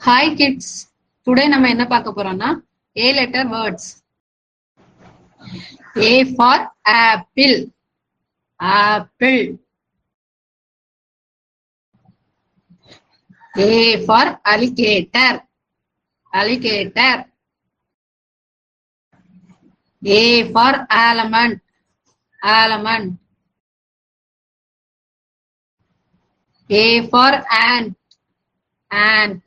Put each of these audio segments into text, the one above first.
Hi kids, today நம்ம என்ன பார்க்க போறோம்னா A letter words. A for apple, apple. A for alligator, alligator. A for almond, almond. A for ant, ant.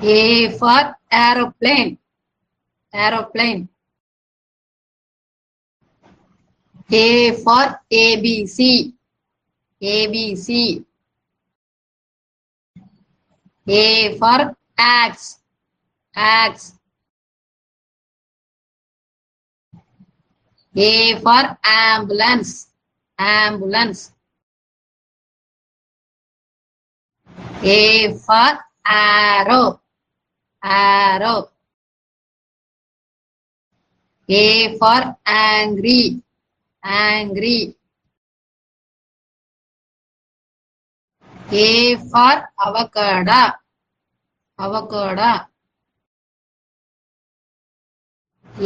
A for aeroplane, aeroplane. A for ABC, ABC. A for axe, axe. A for ambulance, ambulance. A for arrow, arrow. A for angry, angry. A for avocado, avocado.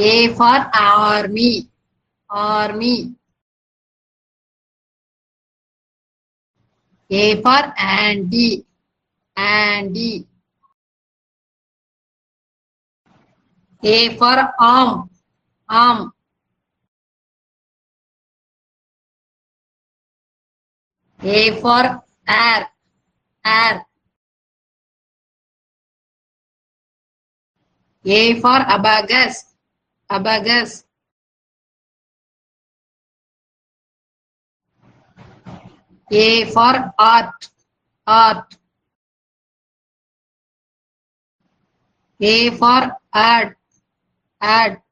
A for army, army. A for andy, andy. A for arm, arm. A for air, air. A for abacus, abacus. A for art, art. A for art, art.